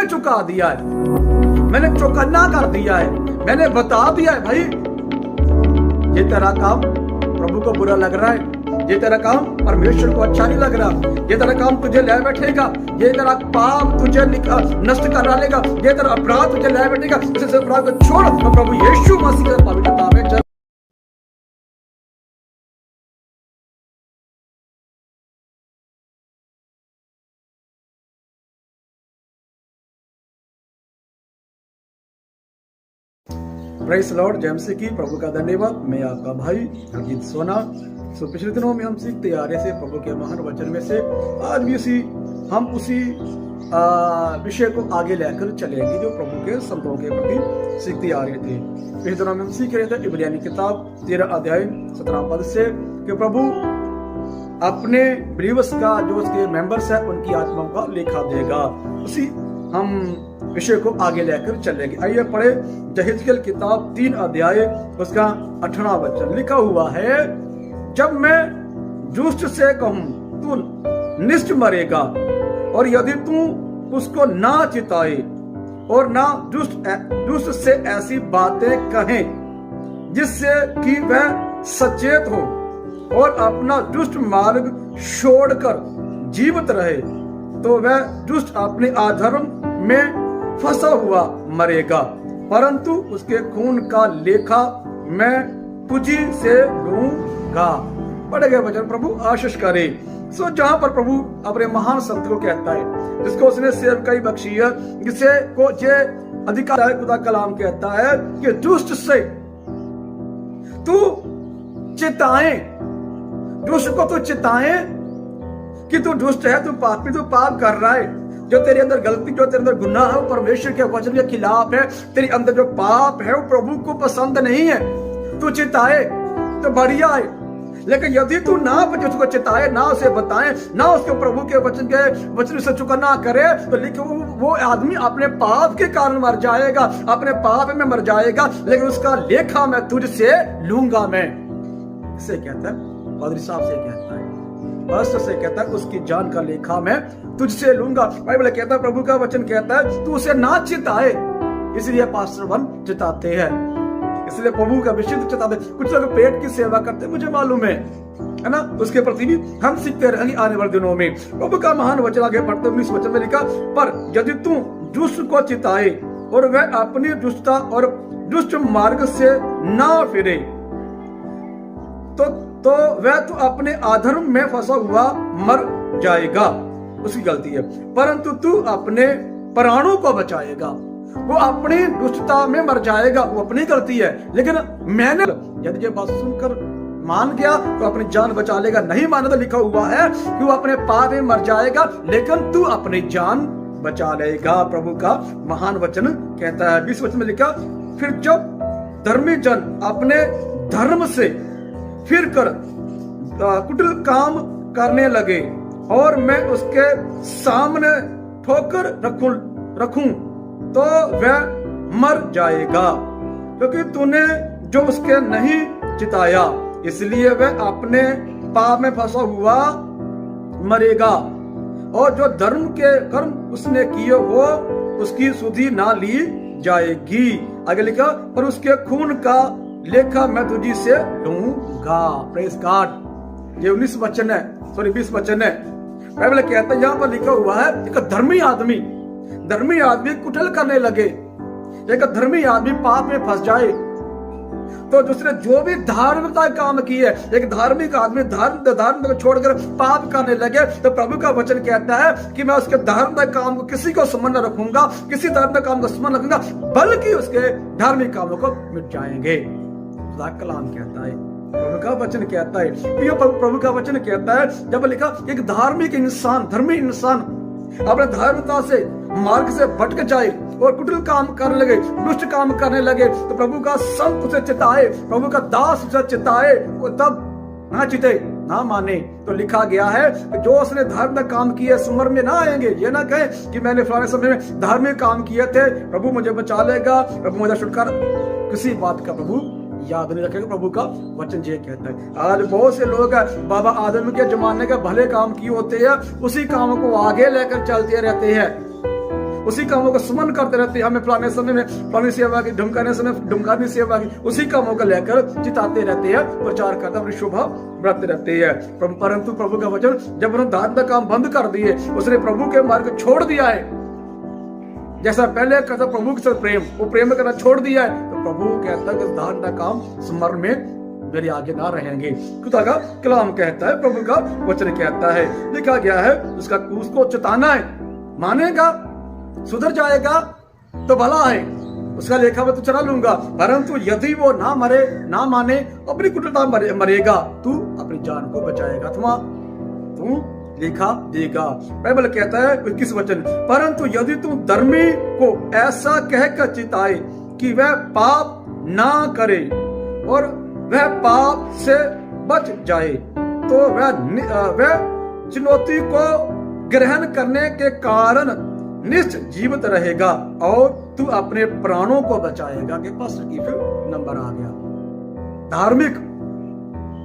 मैंने चुका दिया है, मैंने चौकन्ना कर दिया है, मैंने बता दिया है भाई ये तेरा काम प्रभु को बुरा लग रहा है, ये तेरा काम परमेश्वर को अच्छा नहीं लग रहा, ये तेरा काम तुझे ले बैठेगा, ये तेरा पाप तुझे नष्ट कर डालेगा, ये तेरा अपराध तुझे ले बैठेगा, इस अपराध को छोड़ और प्रभु यीशु मसीह के पवित्र नाम में चल। प्रेज़ लॉर्ड, जय मसीह की। प्रभु का धन्यवाद। मैं आपका भाई अजीत सोना। पिछले दिनों में हम सीखते आ रहे थे प्रभु के महान वचन में से आज भी हम उसी विषय को आगे लेकर चलेंगे जो प्रभु के संतों के प्रति सीखते आ रहे थे। पिछले दिनों में हम सीख रहे थे इब्रानी किताब 13 अध्याय 17 पद से कि प्रभु अपने बिलीवर्स का जो उसके मेंबर्स है उनकी आत्माओं का लेखा देगा। उसी हम विषय को आगे लेकर चलेंगे। आइए पढ़े यहेजकेल किताब 3 अध्याय उसका 18 वचन। लिखा हुआ है, जब मैं दुष्ट से कहूं तू निश्चय मरेगा और यदि तू उसको ना चिताए और ना दुष्ट से ऐसी बातें कहे जिससे कि वह सचेत हो और अपना दुष्ट मार्ग छोड़कर जीवित रहे, तो वह दुष्ट अपने अधर्म में फंसा हुआ मरेगा, परंतु उसके खून का लेखा मैं तुझी से लूंगा। पढ़े गए वचन प्रभु आशीष करे। जहां पर प्रभु अपने महान संत को कहता है जिसको उसने सेवकाई बख्शी है, जिसे को जे अधिकार है, खुदा कलाम कहता है कि दुष्ट से तू चिताए, दुष्ट को तू चिताए कि तू दुष्ट है, तू पापी, तू पाप कर रहा है, जो तेरे अंदर गलती, जो तेरे अंदर गुनाह है वो परमेश्वर के वचन के खिलाफ है, तेरे अंदर जो पाप है वो प्रभु को पसंद नहीं है। तू चिताए तो बढ़िया है, लेकिन यदि तू ना उसको चिताए, ना उसे बताए, ना उसके प्रभु के वचन से चुकना करे, तो लिखो वो आदमी अपने पाप के कारण मर जाएगा, अपने पाप में मर जाएगा, लेकिन उसका लेखा मैं तुझसे लूंगा। मैं इसे कहता है पादरी साहब से कहता है, पास्टर से कहता है उसकी जान का लेखा मैं तुझसे लूंगा। बाइबल कहता है, प्रभु का वचन कहता है तू उसे ना चिताए, इसलिए पास्टर वन चिताते हैं, इसलिए प्रभु का विशुद्ध चिताते। कुछ लोग पेट की सेवा करते, मुझे मालूम है ना, उसके प्रति भी हम सीखते रहेंगे आने वाले दिनों में। प्रभु का महान वचन आगे पढ़ते 19 वचन में लिखा, पर यदि तू दुष्ट को चिताए और वह अपनी दुष्टता और दुष्ट मार्ग से ना फिरे, तो वह तो अपने अधर्म में फंसा हुआ मर जाएगा, उसकी गलती है, परंतु तू अपने प्राणों को बचाएगा। वो अपनी दुष्टता में मर जाएगा, वो अपनी गलती है, लेकिन मैंने यदि ये बात सुनकर मान गया तो अपनी जान बचा लेगा, नहीं माना तो लिखा हुआ है कि वो अपने पाप में मर जाएगा, लेकिन तू अपनी जान बचा लेगा। प्रभु का महान वचन कहता है 20 वचन में लिखा, फिर जब धर्मी जन अपने धर्म से फिर कर कुटिल काम करने लगे और मैं उसके सामने ठोकर रखूं तो वह मर जाएगा, क्योंकि तूने जो उसके नहीं चिताया, इसलिए वह अपने पाप में फंसा हुआ मरेगा, और जो धर्म के कर्म उसने किए वो उसकी सुधि ना ली जाएगी। आगे लिखा, पर उसके खून का लेखा मैं तुझी से लूंगा। Praise God. ये 19 वचन है, सॉरी 20 वचन है। बाइबल कहता है, यहाँ पर लिखा हुआ है, एक धर्मी आदमी कुटिल करने लगे, एक धर्मी आदमी पाप में फंस जाए, तो दूसरे जो भी धार्मिकता काम की है, एक धार्मिक आदमी धर्म को छोड़कर पाप करने लगे, तो प्रभु का वचन कहता है कि मैं उसके धार्मिक काम को किसी को संबंध न रखूंगा, किसी धार्मिक काम को संबंध रखूंगा, बल्कि उसके धार्मिक कामों को मिट जाएंगे। खुदा कलाम कहता है, प्रभु का वचन कहता है, प्रभु का वचन कहता है, जब लिखा एक धार्मिक इंसान, धर्मी इंसान अपने धार्मिकता से मार्ग से भटक जाए और कुटिल काम करने लगे, दुष्ट काम करने लगे, तो प्रभु का संत उसे चिताए, प्रभु का दास उसे चिताए, वो तब ना चिते ना माने, तो लिखा गया है जो उसने धार्मिक काम किए सुमर में ना आएंगे। ये ना कहे कि मैंने फलाने समय में धार्मिक काम किए थे, प्रभु मुझे बचा लेगा, प्रभु मुझे छुटकारा, किसी बात का प्रभु याद नहीं रखेगा। प्रभु का वचन ये कहता है। आज बहुत से लोग बाबा आदम के जमाने के भले काम किए होते हैं, उसी काम को आगे लेकर चलते रहते हैं, उसी कामों का सुमन करते रहते हैं। हमें फलाने समय में फलानी सेवा की, ढुमकाने समय ढुमकानी सेवा की, उसी कामों को लेकर चिताते रहते हैं, प्रचार करते अपनी शोभा बढ़ाते रहते हैं। परंतु प्रभु का वचन, जब उन्होंने दान का काम बंद कर दिए, उसने प्रभु के मार्ग को छोड़ दिया है, जैसा पहले करता प्रभु के साथ प्रेम, वो प्रेम करना छोड़ दिया है, तो प्रभु कहता है कि दान का काम स्मरण में मेरे आगे ना रहेंगे। खुदा का कलाम कहता है, प्रभु का वचन कहता है, लिखा गया है उसको चेताना है, मानेगा सुधर जाएगा तो भला है, उसका लेखा मैं तो चला लूंगा। परंतु यदि वो ना माने, अपनी कुटिलता मरेगा, तू अपनी जान को बचाएगा, अथवा तू लेखा देगा। बाइबल कहता है 21 वचन, परंतु यदि तू धर्मी को ऐसा कहकर चिताए कि वह पाप ना करे और वह पाप से बच जाए, तो वह चुनौती को ग्रहण करने के कारण निश्चित जीवित रहेगा और तू अपने प्राणों को बचाएगा। के पास की फिर नंबर आ गया,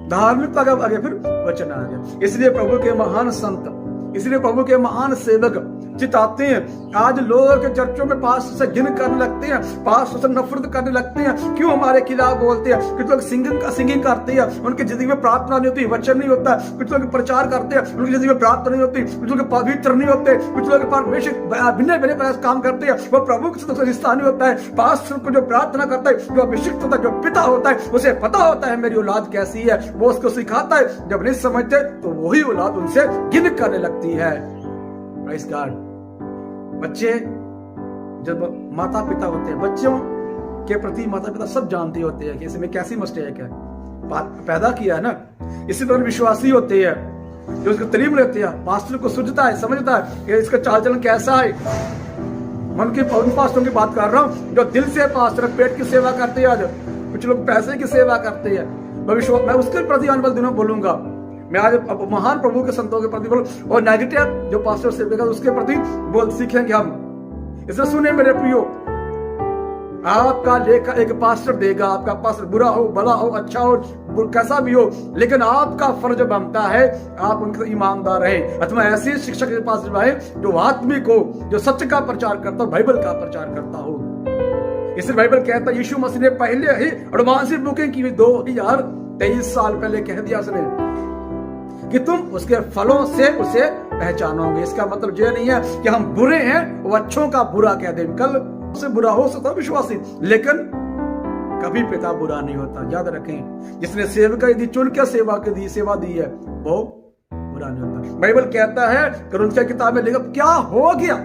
धार्मिकता का आगे फिर वचन आ गया। इसलिए प्रभु के महान संत, इसलिए प्रभु के महान सेवक चिताते हैं। आज लोग के चर्चों में पास्टर से घिन करने लगते हैं, पास्टर से नफरत करने लगते हैं, क्यों हमारे खिलाफ बोलते हैं। कुछ लोग सिंगिंग करते हैं, उनकी जिंदगी में प्रार्थना नहीं होती, वचन नहीं होता। कुछ लोग प्रचार करते हैं, उनकी जिंदगी में प्रार्थना नहीं होती। कुछ लोग पवित्र नहीं होते, कुछ लोग परमेश्वर भिन्न भिन्न प्रयास काम करते हैं, वो प्रभु के साथ रिश्ता नहीं होता है। पास्टर को जो प्रार्थना करता है, जो अभिषिक्त होता है, जो पिता होता है, उसे पता होता है मेरी औलाद कैसी है, वो उसको सिखाता है। जब नहीं समझते तो वही औलाद उनसे घिन करने लगती है। Praise God. बच्चे जब माता पिता होते हैं, बच्चों के प्रति माता पिता सब जानते होते हैं कि इसमें कैसी मिस्टेक है, पैदा किया है ना। इसी तरह विश्वासी होते हैं जो उसको तालीम लेते हैं, पास्टर को सूझता है, समझता है कि इसका चाल चलन कैसा है। मैं उन पास्टरों की बात कर रहा हूँ जो दिल से पास्टर पेट की सेवा करते हैं। आज कुछ लोग पैसे की सेवा करते हैं, मैं उसके प्रति आने वाले दिनों बोलूंगा। मैं आज महान प्रभु के संतों के प्रति बोलूं, और नेगेटिव जो पास्टर सेवक है उसके प्रति बोल सीखेंगे हम। इसलिए सुने मेरे प्रियो, आपका लेखा एक पास्टर देगा। आपका पास्टर बुरा हो, भला हो, अच्छा हो, कैसा भी हो, लेकिन आपका फर्ज बनता है आप उनके ईमानदार रहे, अथवा ऐसे शिक्षक के पास रहे जो आत्मिक हो, जो सत्य का प्रचार करता हो, बाइबल का प्रचार करता हो। इसलिए बाइबल कहता है यीशु मसीह ने पहले ही एडवांस बुकिंग की 2023 साल पहले कह दिया उसने कि तुम उसके फलों से उसे पहचानोगे। इसका मतलब यह नहीं है कि हम बुरे हैं वो अच्छों का बुरा कह दें। कल से बुरा हो सकता विश्वासी, लेकिन कभी पिता बुरा नहीं होता। याद रखें, जिसने सेवक यदि चुन के सेवा दी है वो बुरा नहीं होता। बाइबल कहता है कुरिन्थियों की किताब में लिखा, क्या हो गया,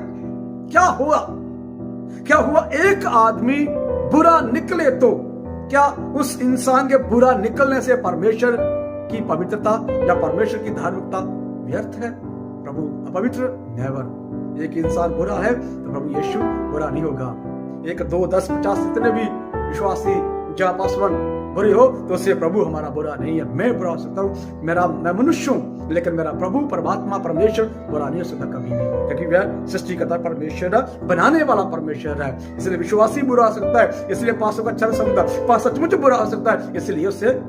क्या हुआ एक आदमी बुरा निकले तो क्या उस इंसान के बुरा निकलने से परमेश्वर की पवित्रता या परमेश्वर की धार्मिकता व्यर्थ है? प्रभु अपवित्र? नेवर। एक इंसान बुरा है तो प्रभु यीशु बुरा नहीं होगा। 1, 2, 10, 50 जितने भी विश्वासी जहाँ पासवान बुरे हो तो उससे प्रभु हमारा बुरा नहीं है। मैं बुरा हो सकता हूँ, मैं मनुष्य हूँ, लेकिन मेरा प्रभु परमात्मा परमेश्वर बुरा नहीं हो सकता कभी भी, क्योंकि वह सृष्टिकर्ता परमेश्वर है, बनाने वाला परमेश्वर है। इसलिए विश्वासी बुरा हो सकता है, इसलिए पासों का अच्छा नहीं समझता, सचमुच बुरा हो सकता है, इसलिए उससे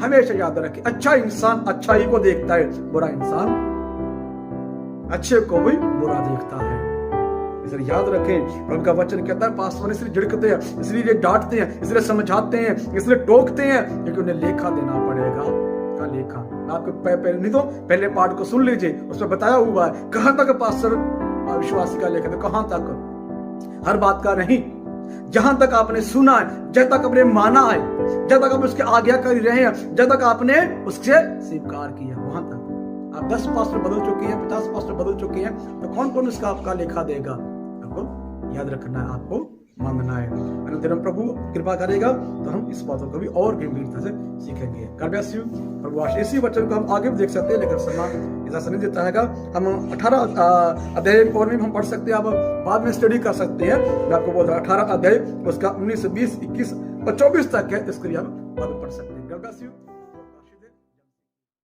हमेशा याद रखें, अच्छा इंसान अच्छाई को देखता है, बुरा इंसान अच्छे को भी बुरा देखता है। इसलिए याद रखें, प्रभु का वचन कहता है पास्टर इसलिए झिड़कते हैं, इसलिए डांटते हैं, इसलिए समझाते हैं, इसलिए टोकते हैं, क्योंकि उन्हें लेखा देना पड़ेगा। का लेखा आपको पहले नहीं तो पहले पाठ को सुन लीजिए, उसमें बताया हुआ है कहां तक पास्टर विश्वासी का लेखा, तो कहां तक, हर बात का नहीं, जहां तक आपने सुना है, जब तक आपने माना है, जब तक आप उसके आज्ञाकारी रहे हैं, जब तक आपने उससे स्वीकार किया, वहां तक। आप 10 पास्टर बदल चुके हैं, 50 पास्टर बदल चुके हैं, तो कौन कौन उसका आपका लेखा देगा? आपको याद रखना है, आपको मानना है। अगर हम प्रभु कृपा करेगा तो हम इस बातों को भी और गंभीरता से सीखेंगे। God bless you. प्रभु इसी वचन को हम आगे भी देख सकते हैं, लेकिन समय ऐसा नहीं देता है। हम 18 अध्याय और भी हम पढ़ सकते हैं, आप बाद में स्टडी कर सकते हैं। मैं आपको बोल रहा हूँ 18 अध्याय उसका 19, 20, 21 और 24 तक है, इसको भी आप आगे पढ़ सकते हैं। God bless you.